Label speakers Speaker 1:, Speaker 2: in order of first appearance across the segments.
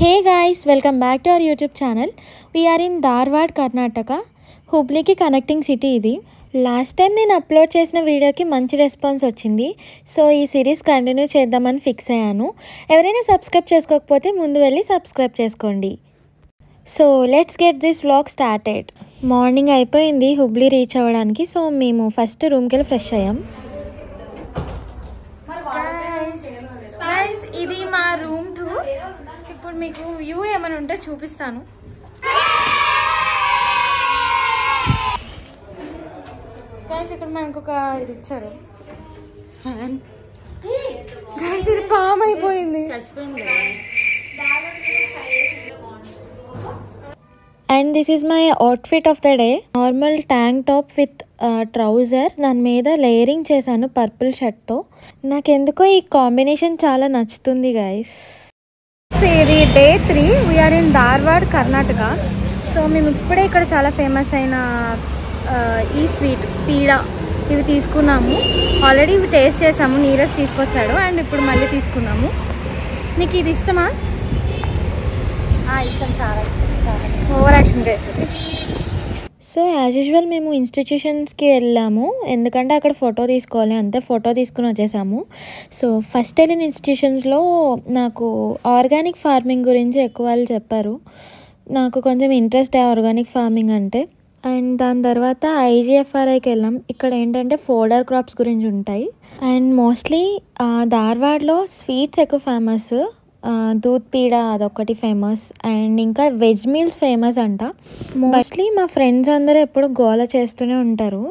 Speaker 1: Hey guys, welcome back to our YouTube channel. We are in Dharwad, Karnataka. Hubli ki connecting city idi. Last time నేను upload చేసిన వీడియోకి మంచి response వచ్చింది. So ఈ series continue చేద్దామని fix అయ్యాను. ఎవరైనా సబ్స్క్రైబ్ చేసుకోకపోతే ముందు వెళ్ళి సబ్స్క్రైబ్ చేసుకోండి. So let's get this vlog started. Morning అయిపోయింది హుబ్లీ రీచ్ అవ్వడానికి. సో మేము ఫస్ట్ రూమ్కి వెళ్ళి ఫ్రెష్ అయ్యాం. ఇది మా రూమ్ టూర్. ఇప్పుడు మీకు వ్యూ ఏమైనా ఉంటే చూపిస్తాను. గైస్ ఇక్కడ మనకు ఒక ఇది ఇచ్చారు ఫ్యాన్. గైస్ ఇది పామ్ అయిపోయింది. And this is my outfit of the day. Normal tank top with trouser, దాని మీద లేయరింగ్ చేశాను పర్పుల్ షర్ట్తో. నాకెందుకో ఈ కాంబినేషన్ చాలా నచ్చుతుంది గైస్. ఇది day 3. We are in Dharwad, Karnataka. So మేము ఇప్పుడే ఇక్కడ చాలా ఫేమస్ అయిన ఈ స్వీట్ పీడా ఇవి తీసుకున్నాము. ఆల్రెడీ ఇవి టేస్ట్ చేసాము, నీరజ్ తీసుకొచ్చాడు. అండ్ ఇప్పుడు మళ్ళీ తీసుకున్నాము. నీకు ఇది ఇష్టమా? ఇష్టం, చాలా ఇష్టం. ఓవర్ యాక్షన్ చేసేది. సో యాజ్ యూజువల్ మేము ఇన్స్టిట్యూషన్స్కి వెళ్ళాము, ఎందుకంటే అక్కడ ఫోటో తీసుకోవాలి. అంతే, ఫోటో తీసుకుని వచ్చేసాము. సో ఫస్ట్ వెళ్ళిన ఇన్స్టిట్యూషన్స్లో నాకు ఆర్గానిక్ ఫార్మింగ్ గురించి ఎక్కువ వాళ్ళు చెప్పారు. నాకు కొంచెం ఇంట్రెస్ట్ ఆర్గానిక్ ఫార్మింగ్ అంటే. అండ్ దాని తర్వాత IGFRIకి వెళ్ళాం. ఇక్కడ ఏంటంటే ఫోడర్ క్రాప్స్ గురించి ఉంటాయి. అండ్ మోస్ట్లీ ధార్వాడ్లో స్వీట్స్ ఎక్కువ ఫేమస్. దూద్ పీడ అదొకటి ఫేమస్. అండ్ ఇంకా వెజ్ మీల్స్ ఫేమస్ అంట. మోస్ట్లీ మా ఫ్రెండ్స్ అందరూ ఎప్పుడు గోల చేస్తూనే ఉంటారు.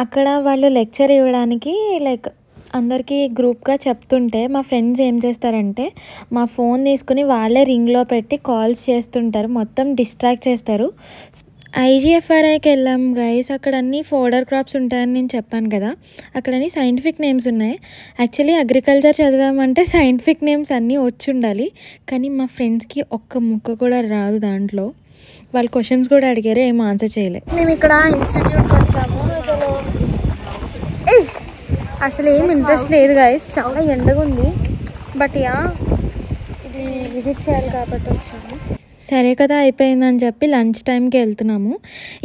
Speaker 1: అక్కడ వాళ్ళు లెక్చర్ ఇవ్వడానికి లైక్ అందరికీ గ్రూప్గా చెప్తుంటే మా ఫ్రెండ్స్ ఏం చేస్తారంటే మా ఫోన్ తీసుకుని వాళ్ళే రింగ్లో పెట్టి కాల్స్ చేస్తుంటారు, మొత్తం డిస్ట్రాక్ట్ చేస్తారు. IGFRIకి వెళ్ళాం గైస్. అక్కడ అన్ని ఫోడర్ క్రాప్స్ ఉంటాయని నేను చెప్పాను కదా. అక్కడ అన్ని సైంటిఫిక్ నేమ్స్ ఉన్నాయి. యాక్చువల్లీ అగ్రికల్చర్ చదివామంటే సైంటిఫిక్ నేమ్స్ అన్నీ వచ్చి ఉండాలి, కానీ మా ఫ్రెండ్స్కి ఒక్క ముక్క కూడా రాదు దాంట్లో. వాళ్ళు క్వశ్చన్స్ కూడా అడిగారు, ఏం ఆన్సర్ చేయలేదు. మేము ఇక్కడ ఇన్స్టిట్యూట్కి వచ్చాము. అసలు ఏం ఇంట్రెస్ట్ లేదు గైస్, చాలా ఎండగా ఉంది. బట్ ఇది విజిట్ చేయాలి కాబట్టి వచ్చాము. సరే కదా అయిపోయిందని చెప్పి లంచ్ టైంకి వెళ్తున్నాము.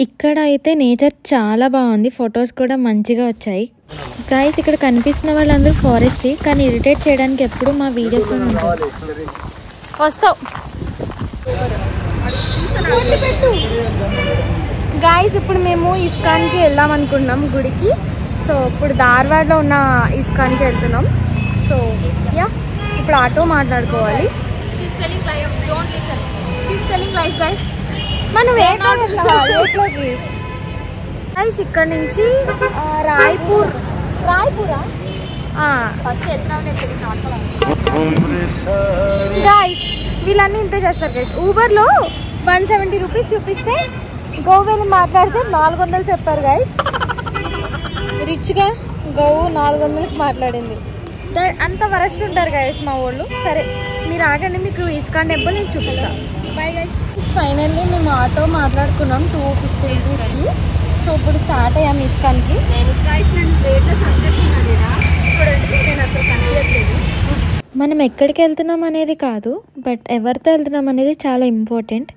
Speaker 1: ఇక్కడ అయితే నేచర్ చాలా బాగుంది, ఫొటోస్ కూడా మంచిగా వచ్చాయి గైస్. ఇక్కడ కనిపిస్తున్న వాళ్ళందరూ ఫారెస్ట్రీ, కానీ ఇరిటేట్ చేయడానికి ఎప్పుడు మా వీడియోస్లో ఉంటారు. వస్తావు గైస్. ఇప్పుడు మేము ఇస్కాన్కి వెళ్దాం అనుకున్నాం, గుడికి. సో ఇప్పుడు ధార్వాడ్లో ఉన్న ఇస్కాన్కి వెళ్తున్నాం. సో ఇప్పుడు ఆటో మాట్లాడుకోవాలి. మనం గైస్ ఇక్కడ నుంచి గైస్ వీళ్ళన్నీ ఇంతే చేస్తారు గైస్. ఊబర్లో 170 రూపీస్ చూపిస్తే గోవెళ్ళి మాట్లాడితే 400 చెప్పారు గైస్. రిచ్గా గోవు 400కి మాట్లాడింది. అంత వరస్ట్ ఉంటారు గైస్ మా వాళ్ళు. సరే మీరు ఆగండి, మీకు ఇస్కాన్ టెంపుల్ నేను చూపిస్తాను. Bye guys. ఫైనల్లీ మేము ఆటో మాట్లాడుకున్నాం 250 రూపీస్కి. సో ఇప్పుడు స్టార్ట్ అయ్యాము ఇస్కాన్కి. మనం ఎక్కడికి వెళ్తున్నాం అనేది కాదు, బట్ ఎవరితో వెళ్తున్నాం అనేది చాలా ఇంపార్టెంట్.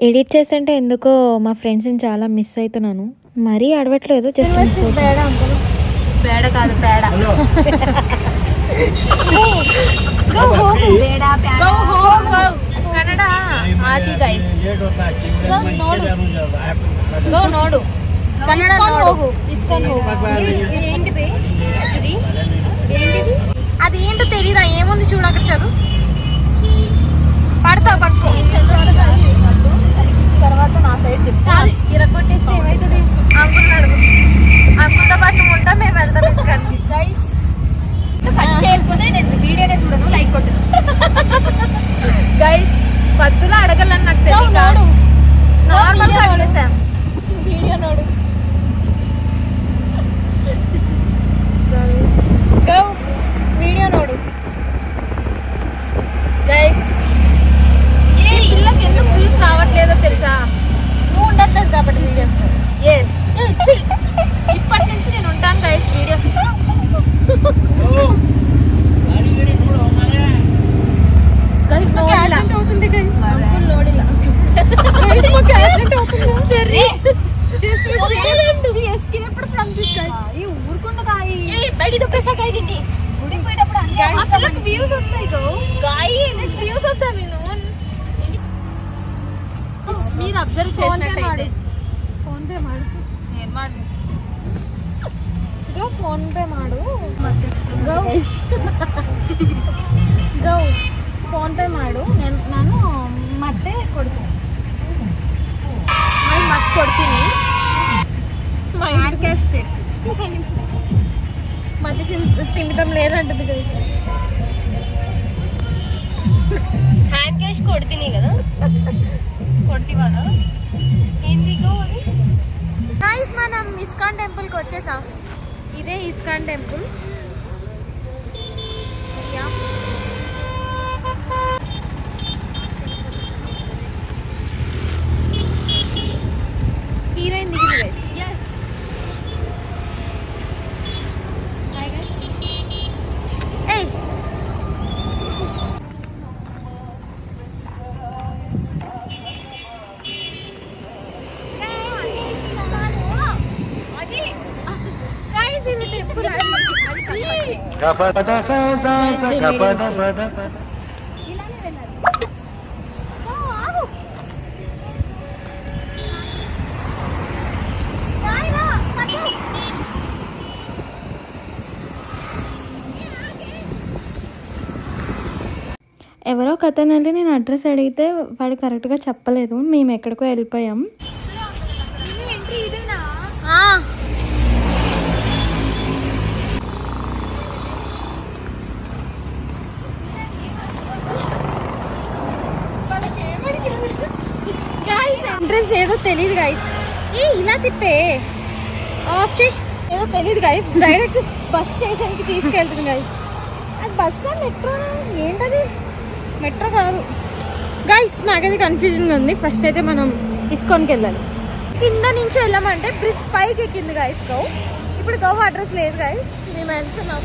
Speaker 1: ఎడిట్ చేస్తుంటే ఎందుకో మా ఫ్రెండ్స్ని చాలా మిస్ అవుతున్నాను. మరీ అడవట్లేదు, జస్ట్
Speaker 2: పేడ కాదు పేడ. ಕನ್ನಡ ಆದಿ ಗೈಸ್. ನೋಡು ನೋಡು ಕನ್ನಡ ಹೋಗು, ಇಸ್ಕೊಂಡು ಹೋಗು. ఇది ఏంటి బే? ఇది ఏంటిది?
Speaker 1: అది ఏంటో తెలీదా? ఏముంది చూడు అక్కడ, చదువు. పడతావు, పట్టుకో.
Speaker 2: తర్వాత నా సైడ్ చెప్తా. ఇరగొట్టేస్తే ఏమవుతుంది?
Speaker 1: అంకుల్ అంకుల్తో పాటు ఉంటా, మేము వెళ్తాం ఇస్కాన్కి
Speaker 2: గైస్. కట్ చేయకపోతే నేను వీడియోనే చూడను, లైక్ కొట్టను గైస్. పద్దులా అడగాలని నాకు తెలియదు. నార్మల్ గా అడిగేసాం. వీడియో నోడు
Speaker 1: వీడియో నోడు
Speaker 2: గైస్. ఈ పిల్లకి ఎందుకు వ్యూస్ రావట్లేదో తెలుసా? నువ్వు ಏನ್ ಮಾಡು ಗೋ ಫೋನ್ ಪೇ ಮಾಡು ಗೋ ಗೋ ಫೋನ್ ಪೇ ಮಾಡು ನಾನು ಮತ್ತೆ ಕೊಡ್ತೀನಿ ಮತ್ತೆ ಕೊಡ್ತೀನಿ ಕ್ಯಾಶ್ ಮತ್ತೆ స్థిమితం లేదంటుంది హ్యాండ్ క్యాష్ కొడుతుంది కదా కొడుతీవాలా ఏంది గోవాలి గైస్ మనం ఇస్కాన్ టెంపుల్ కి వచ్చేసాం ఇదే ఇస్కాన్ టెంపుల్ యా హీరోయిన్ దిగింది guys yes hi guys hey
Speaker 1: ఎవరో కథనంటే నేను అడ్రస్ అడిగితే వాడు కరెక్ట్గా చెప్పలేదు మేము ఎక్కడికో వెళ్ళిపోయాం ఎంట్రన్స్ ఏదో తెలియదు గైస్ ఇలా తిప్పే ఆఫ్ చేయి ఏదో తెలియదు గైస్ డైరెక్ట్ బస్ స్టేషన్కి తీసుకెళ్తుంది గైస్ అది బస్సా మెట్రో ఏంటది మెట్రో కాదు గైస్ నాకైతే కన్ఫ్యూజన్గా ఉంది ఫస్ట్ అయితే మనం ఇస్కాన్కి వెళ్ళాలి కింద నుంచి వెళ్ళామంటే బ్రిడ్జ్ పైకి ఎక్కింది గైస్ గౌ ఇప్పుడు గౌ అడ్రస్ లేదు గైస్ మేము వెళ్తున్నాం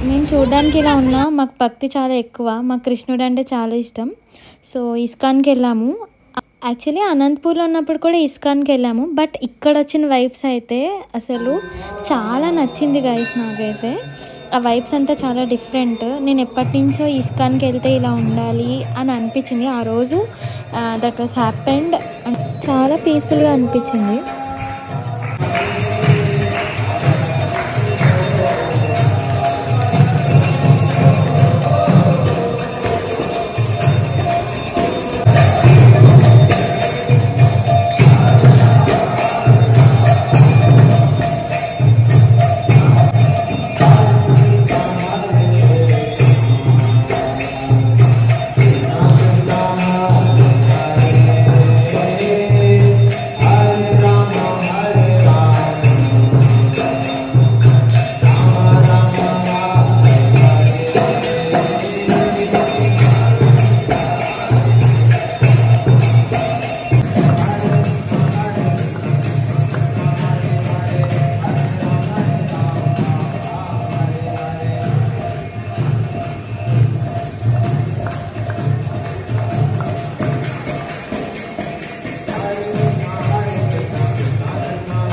Speaker 1: మేము చూడడానికి ఇలా ఉన్నా మాకు భక్తి చాలా ఎక్కువ మాకు కృష్ణుడు అంటే చాలా ఇష్టం సో ఇస్కాన్కి వెళ్ళాము యాక్చువల్లీ అనంతపూర్లో ఉన్నప్పుడు కూడా ఇస్కాన్కి వెళ్ళాము బట్ ఇక్కడ వచ్చిన వైబ్స్ అయితే అసలు చాలా నచ్చింది గైస్ నాకైతే ఆ వైబ్స్ అంతా చాలా డిఫరెంట్ నేను ఎప్పటి నుంచో ఇస్కాన్కి వెళ్తే ఇలా ఉండాలి అని అనిపించింది ఆ రోజు దట్ వాస్ హ్యాపెండ్ చాలా పీస్ఫుల్గా అనిపించింది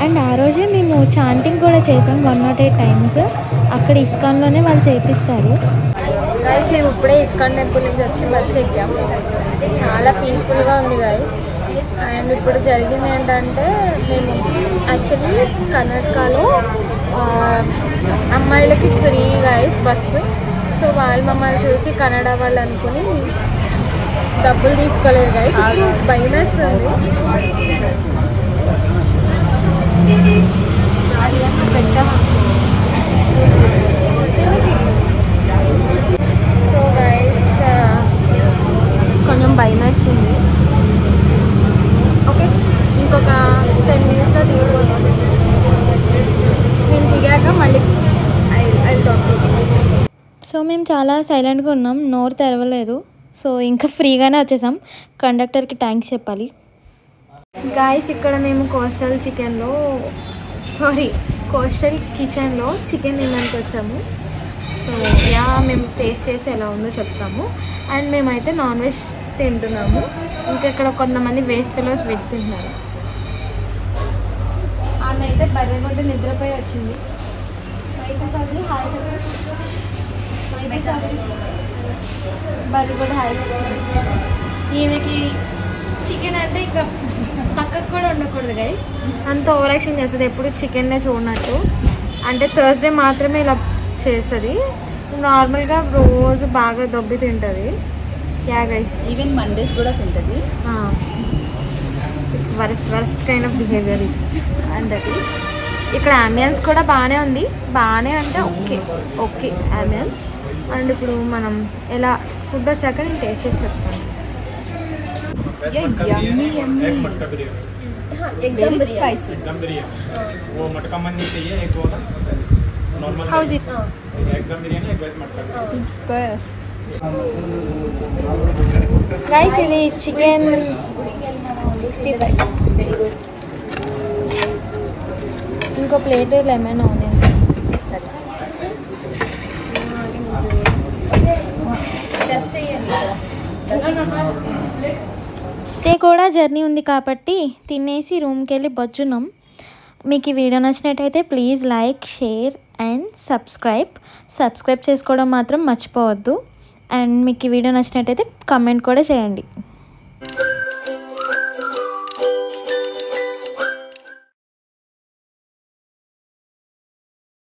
Speaker 1: అండ్ ఆ రోజే మేము చాంటింగ్ కూడా చేసాం 108 టైమ్స్ అక్కడ ఇస్కాన్లోనే వాళ్ళు చేపిస్తారు గైస్ మేము ఇప్పుడే ఇస్కాన్ టెంపుల్ నుంచి వచ్చి బస్సు ఎక్కాం చాలా పీస్ఫుల్గా ఉంది గైస్ అండ్ ఇప్పుడు జరిగింది ఏంటంటే మేము యాక్చువల్లీ కర్ణాటకలో అమ్మాయిలకి ఫ్రీ గైస్ బస్సు సో వాళ్ళు మమ్మల్ని చూసి కన్నడ వాళ్ళు అనుకుని డబ్బులు తీసుకోలేదు గైస్ భయం వేస్తుంది సో గైస్ కొంచెం భయం వేస్తుంది ఓకే ఇంకొక 10 minutesలో దిగిపోతాం నేను దిగాక మళ్ళీ సో మేము చాలా సైలెంట్గా ఉన్నాం నోరు తెరవలేదు సో ఇంకా ఫ్రీగానే వచ్చేసాం కండక్టర్కి థ్యాంక్స్ చెప్పాలి గాయస్ ఇక్కడ మేము కోస్టల్ కిచెన్లో చికెన్ తినడానికి వచ్చాము సో యా మేము టేస్ట్ చేసి ఎలా ఉందో చెప్తాము అండ్ మేమైతే నాన్ వెజ్ తింటున్నాము ఇంకా ఇక్కడ కొంతమంది వేస్ట్ ఫెలోస్ వెజ్ తింటున్నారు ఆమె అయితే బర్రెగొడ్డ నిద్రపోయి వచ్చింది చదివి హాయ్ బర్రెగొడ్డ హాయ్ ఈమెకి చికెన్ అంటే ఇంకా పక్కకు కూడా ఉండకూడదు గైస్, అంత ఓవర్ యాక్షన్ చేస్తుంది, ఎప్పుడు చికెన్నే చూడనట్టు. అంటే థర్స్డే మాత్రమే ఇలా చేస్తుంది, నార్మల్గా రోజు బాగా దొబ్బి తింటుంది. యా గైస్,
Speaker 2: ఈవెన్ మండేస్ కూడా తింటుంది.
Speaker 1: It's worst kind of behaviour is and that is. ఇక్కడ అంబియన్స్ కూడా బాగానే ఉంది, బాగానే అంటే ఓకే అంబియన్స్. అండ్ ఇప్పుడు మనం ఎలా ఫుడ్ వచ్చాక నేను టేస్ట్ చేసి చెప్తాను. హౌస్ ఇట్ గైస్, ఇది చికెన్ 65. ఇంకో ప్లేట్ లెమన్ ఆనియన్. స్టే కూడా జర్నీ ఉంది కాబట్టి తినేసి రూమ్కి వెళ్ళి బొచ్చున్నాం. మీకు ఈ వీడియో నచ్చినట్టయితే please like, share and subscribe చేసుకోవడం మాత్రం మర్చిపోవద్దు. అండ్ మీకు ఈ వీడియో నచ్చినట్టయితే కమెంట్ కూడా చేయండి.